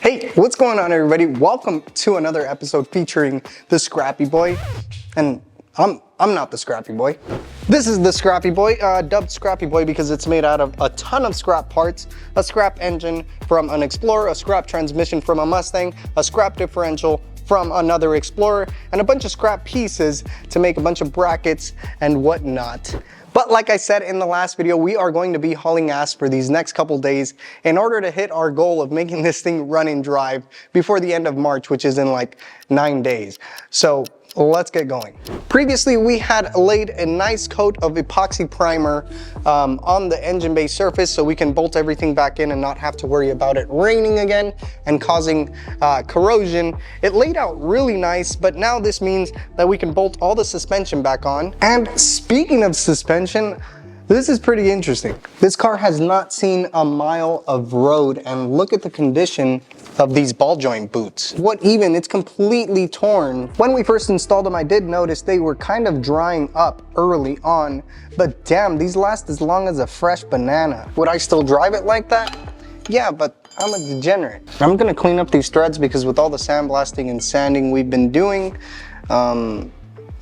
Hey, what's going on everybody? Welcome to another episode featuring the Scrappy Boy. And I'm not the Scrappy Boy. This is the Scrappy Boy, dubbed Scrappy Boy because it's made out of a ton of scrap parts, a scrap engine from an Explorer, a scrap transmission from a Mustang, a scrap differential from another Explorer, and a bunch of scrap pieces to make a bunch of brackets and whatnot. But like I said in the last video, we are going to be hauling ass for these next couple days in order to hit our goal of making this thing run and drive before the end of March, which is in like 9 days. So let's get going. Previously, we had laid a nice coat of epoxy primer on the engine bay surface so we can bolt everything back in and not have to worry about it raining again and causing corrosion. It laid out really nice, but now this means that we can bolt all the suspension back on. And speaking of suspension, this is pretty interesting. This car has not seen a mile of road, and look at the condition of these ball joint boots. It's completely torn. When we first installed them, I did notice they were kind of drying up early on, but damn, these last as long as a fresh banana. Would I still drive it like that? Yeah, but I'm a degenerate. I'm gonna clean up these threads because with all the sandblasting and sanding we've been doing,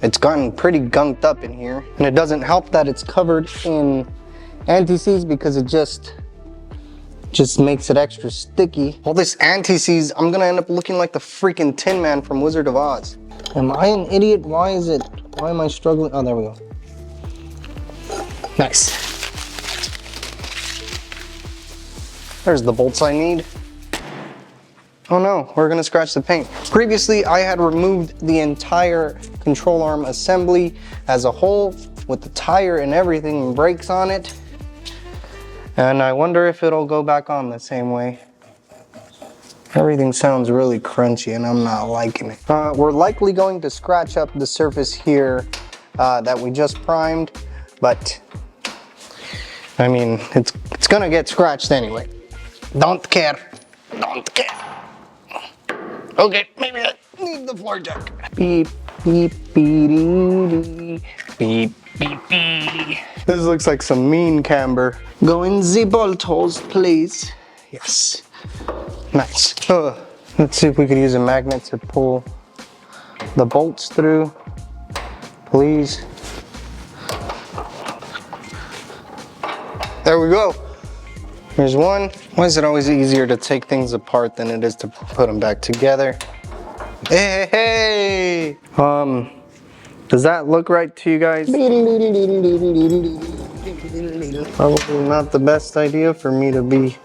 it's gotten pretty gunked up in here. And it doesn't help that it's covered in anti-seize because it just makes it extra sticky. All this anti-seize, I'm gonna end up looking like the freaking Tin Man from Wizard of Oz. Am I an idiot? Why am I struggling? Oh, there we go. Nice. There's the bolts I need. Oh no, we're gonna scratch the paint. Previously, I had removed the entire control arm assembly as a whole with the tire and everything and brakes on it. And I wonder if it'll go back on the same way. Everything sounds really crunchy and I'm not liking it. We're likely going to scratch up the surface here that we just primed, but I mean, it's gonna get scratched anyway. Don't care. Okay, maybe I need the floor jack. Beep, beep, beep, beep, beep, beep. This looks like some mean camber. Go in the bolt holes, please. Yes. Nice. Let's see if we could use a magnet to pull the bolts through. Please. There we go. Here's one. Why is it always easier to take things apart than it is to put them back together? Hey! Does that look right to you guys? Probably not the best idea for me to be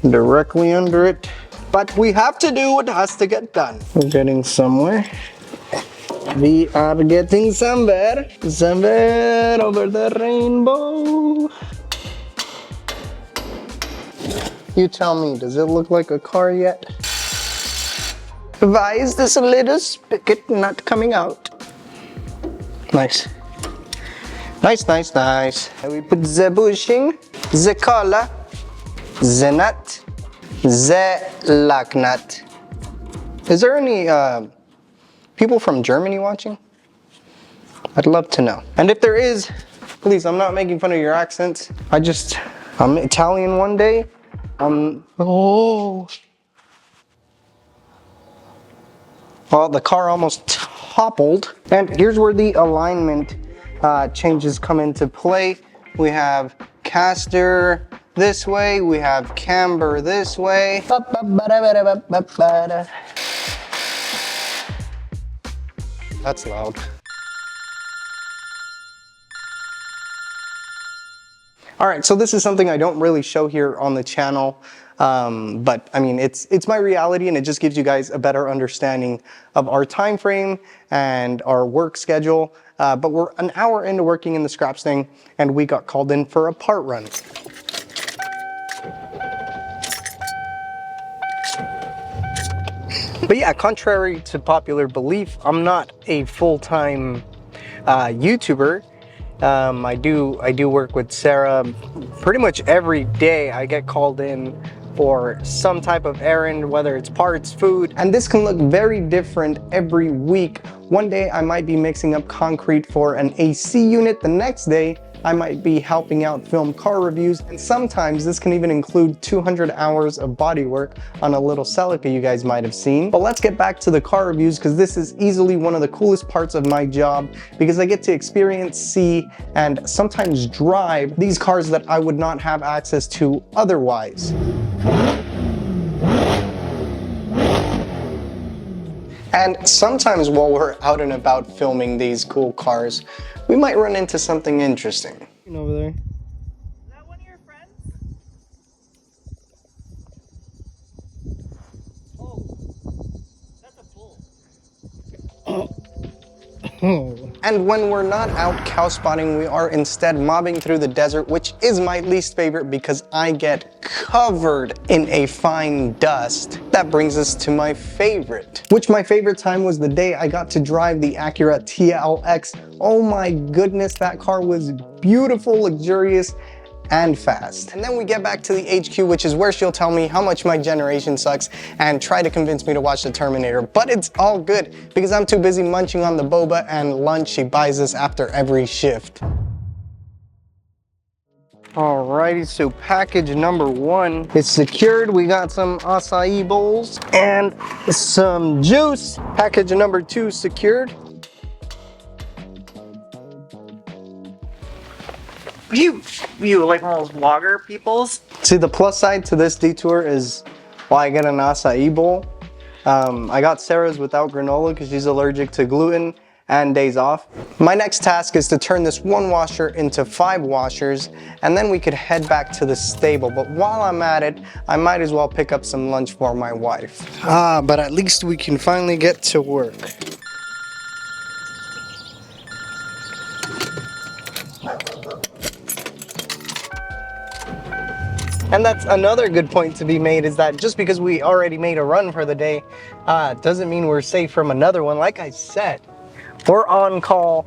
directly under it, but we have to do what has to get done. We're getting somewhere. We are getting somewhere over the rainbow. You tell me, does it look like a car yet? Why is this little spigot not coming out? Nice. Nice. We put the bushing, the collar, the nut, the lock nut. Is there any people from Germany watching? I'd love to know. And if there is, please, I'm not making fun of your accents. I'm Italian one day. Oh. Well, the car almost toppled. And here's where the alignment changes come into play. We have caster this way, we have camber this way. That's loud. All right, so this is something I don't really show here on the channel, but I mean, it's my reality and it just gives you guys a better understanding of our time frame and our work schedule. But we're an hour into working in the scraps thing and we got called in for a part run. But yeah, contrary to popular belief, I'm not a full-time YouTuber. I do work with Sarah pretty much every day. I get called in for some type of errand, whether it's parts, food, and this can look very different every week. One day I might be mixing up concrete for an AC unit. The next day I might be helping out film car reviews, and sometimes this can even include 200 hours of body work on a little Celica you guys might have seen. But let's get back to the car reviews, because this is easily one of the coolest parts of my job, because I get to experience, see, and sometimes drive these cars that I would not have access to otherwise. And sometimes while we're out and about filming these cool cars, we might run into something interesting. Over there. Is that one of your friends? Oh, that's a bull. And when we're not out cow spotting, we are instead mobbing through the desert, which is my least favorite because I get covered in a fine dust. That brings us to my favorite, which my favorite time was the day I got to drive the Acura TLX. Oh my goodness, that car was beautiful, luxurious, and fast. And then we get back to the HQ, which is where she'll tell me how much my generation sucks and try to convince me to watch The Terminator. But it's all good because I'm too busy munching on the boba and lunch she buys us after every shift. Alrighty, so package number 1 is secured. We got some acai bowls and some juice. Package number 2 secured. You like one of those vlogger peoples? See, the plus side to this detour is, well, I get an acai bowl. I got Sarah's without granola because she's allergic to gluten and days off. My next task is to turn this 1 washer into 5 washers, and then we could head back to the stable. But while I'm at it, I might as well pick up some lunch for my wife. But at least we can finally get to work. And that's another good point to be made, is that just because we already made a run for the day, doesn't mean we're safe from another one. Like I said, we're on call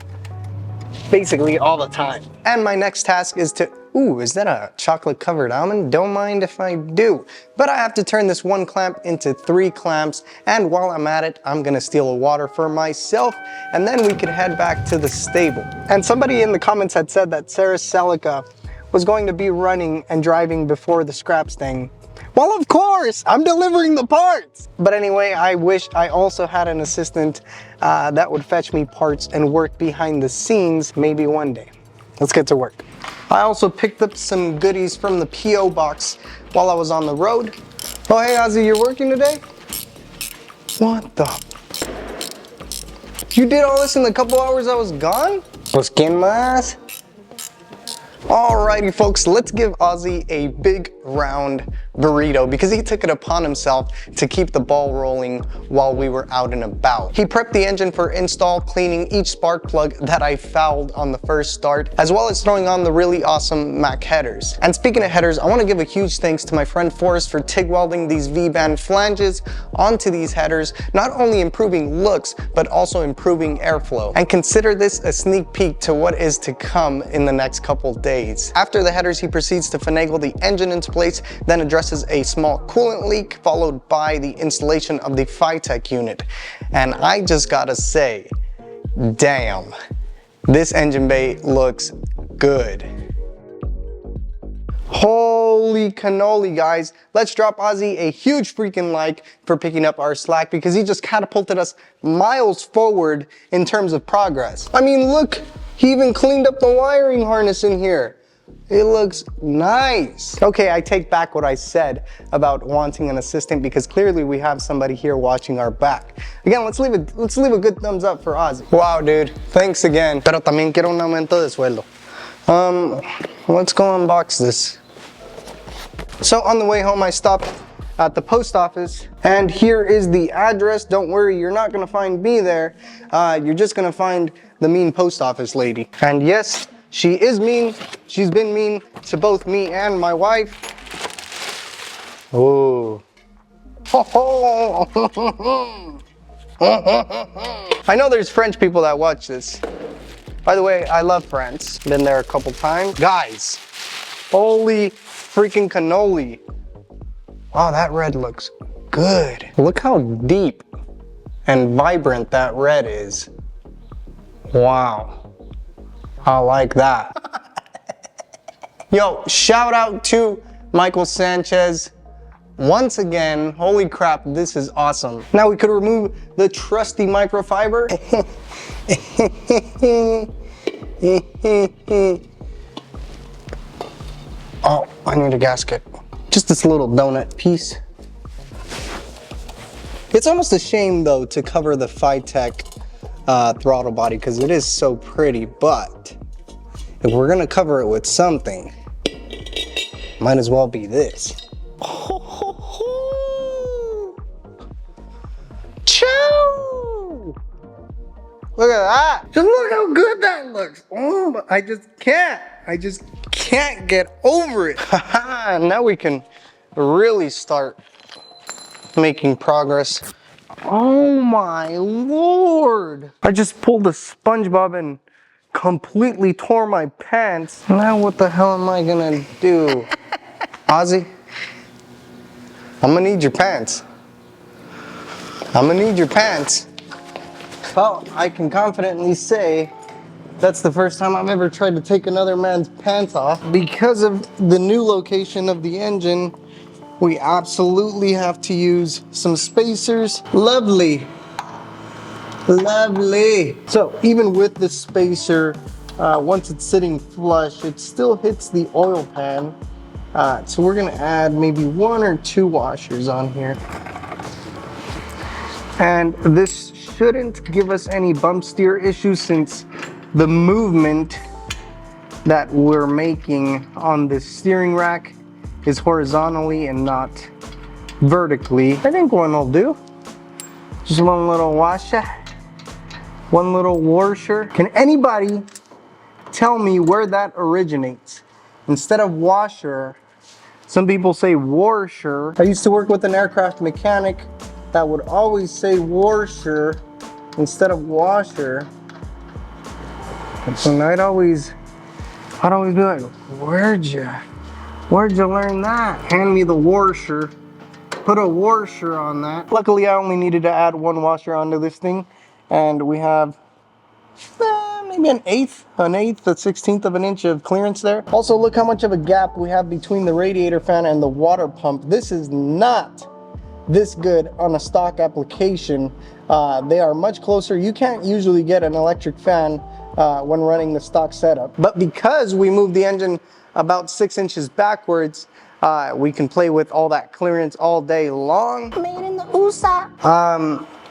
basically all the time. And my next task is to, ooh, is that a chocolate covered almond? Don't mind if I do. But I have to turn this 1 clamp into 3 clamps, and while I'm at it, I'm gonna steal a water for myself, and then we could head back to the stable. And somebody in the comments had said that Sarah's Celica was going to be running and driving before the scraps thing. Well, of course, I'm delivering the parts. But anyway, I wish I also had an assistant that would fetch me parts and work behind the scenes, maybe one day. Let's get to work. I also picked up some goodies from the P.O. box while I was on the road. Oh, hey, Ozzy, you're working today? What the? You did all this in the couple hours I was gone? Pues quien más? Alrighty folks, let's give Ozzy a big round burrito because he took it upon himself to keep the ball rolling while we were out and about. He prepped the engine for install, cleaning each spark plug that I fouled on the first start, as well as throwing on the really awesome Mac headers. And speaking of headers, I want to give a huge thanks to my friend Forrest for TIG welding these V-band flanges onto these headers, not only improving looks, but also improving airflow. And consider this a sneak peek to what is to come in the next couple days. After the headers, he proceeds to finagle the engine into place, then addresses a small coolant leak, followed by the installation of the Phytech unit. And I just gotta say, damn, this engine bay looks good. Holy cannoli, guys. Let's drop Ozzy a huge freaking like for picking up our slack because he just catapulted us miles forward in terms of progress. I mean, look, he even cleaned up the wiring harness in here. It looks nice. Okay, I take back what I said about wanting an assistant because clearly we have somebody here watching our back. Again, let's leave a good thumbs up for Ozzy. Wow, dude, thanks again. Pero también quiero un aumento de sueldo. Let's go unbox this. So on the way home, I stopped at the post office, and here is the address. Don't worry, you're not gonna find me there. You're just gonna find the mean post office lady. And yes, she is mean. She's been mean to both me and my wife. Oh. I know there's French people that watch this. By the way, I love France. Been there a couple times. Guys, holy freaking cannoli. Wow, that red looks good. Look how deep and vibrant that red is. Wow. I like that. Yo, shout out to Michael Sanchez. Once again, holy crap, this is awesome. Now we could remove the trusty microfiber. Oh, I need a gasket. Just this little donut piece. It's almost a shame though to cover the Phytech throttle body because it is so pretty, but if we're gonna cover it with something, might as well be this. Chow! Look at that! Just look how good that looks. Oh, I just can't get over it. Now we can really start making progress. Oh my lord! I just pulled a SpongeBob and completely tore my pants. Now what the hell am I gonna do? Ozzy, I'm gonna need your pants. I'm gonna need your pants. Well, I can confidently say that's the first time I've ever tried to take another man's pants off. Because of the new location of the engine, we absolutely have to use some spacers. Lovely. Lovely. So even with the spacer, once it's sitting flush, it still hits the oil pan. So we're gonna add maybe 1 or 2 washers on here. And this shouldn't give us any bump steer issues since the movement that we're making on this steering rack is horizontally and not vertically. I think 1 will do. Just 1 little washer, 1 little washer. Can anybody tell me where that originates? Instead of washer, some people say washer. I used to work with an aircraft mechanic that would always say washer instead of washer. And I'd always be like, where'd you learn that? Hand me the washer, put a washer on that. Luckily, I only needed to add 1 washer onto this thing, and we have maybe an eighth, a 16th of an inch of clearance there. Also, look how much of a gap we have between the radiator fan and the water pump. This is not this good on a stock application. They are much closer. You can't usually get an electric fan when running the stock setup. But because we moved the engine about 6 inches backwards, we can play with all that clearance all day long. Made in the USA.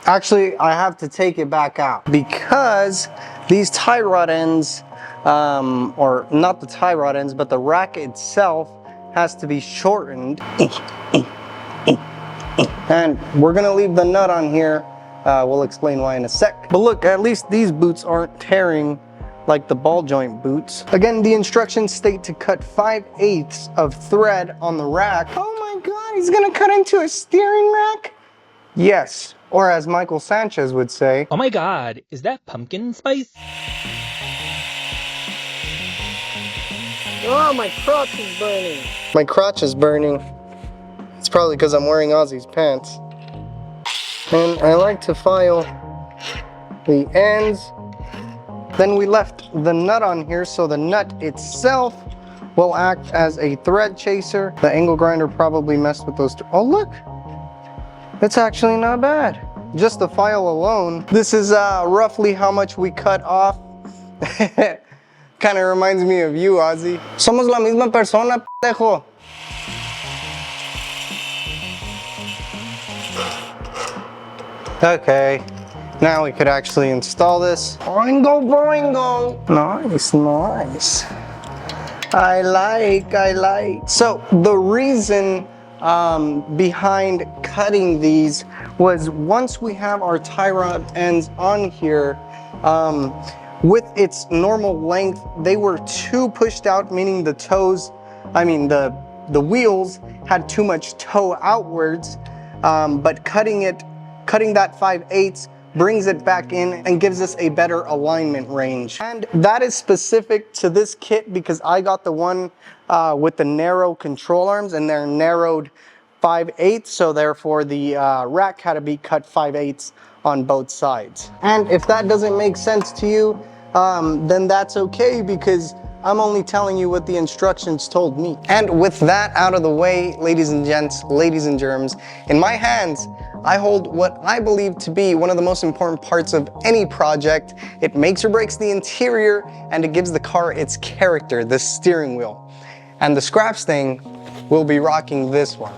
Actually, I have to take it back out because these tie rod ends, or not the tie rod ends, but the rack itself has to be shortened. And we're gonna leave the nut on here. We'll explain why in a sec. But look, at least these boots aren't tearing like the ball joint boots. Again, the instructions state to cut 5/8 of thread on the rack. Oh my God, he's gonna cut into a steering rack? Yes, or as Michael Sanchez would say, oh my God, is that pumpkin spice? oh, my crotch is burning. My crotch is burning. It's probably because I'm wearing Ozzy's pants. And I like to file the ends. Then we left the nut on here, so the nut itself will act as a thread chaser. The angle grinder probably messed with those. Oh look, it's actually not bad. Just the file alone. This is roughly how much we cut off. Kind of reminds me of you, Ozzy. Somos la misma persona, pendejo. Okay, now we could actually install this. Boingo, boingo. Nice, nice. I like. So the reason behind cutting these was once we have our tie rod ends on here, with its normal length, they were too pushed out, meaning the toes, the wheels had too much toe outwards, but cutting that 5/8 brings it back in and gives us a better alignment range. And that is specific to this kit because I got the one with the narrow control arms and they're narrowed 5/8, so therefore the rack had to be cut 5/8 on both sides. And if that doesn't make sense to you, then that's okay because I'm only telling you what the instructions told me. And with that out of the way, ladies and gents, ladies and germs, in my hands, I hold what I believe to be one of the most important parts of any project. It makes or breaks the interior, and it gives the car its character, the steering wheel. And the scraps thing will be rocking this one.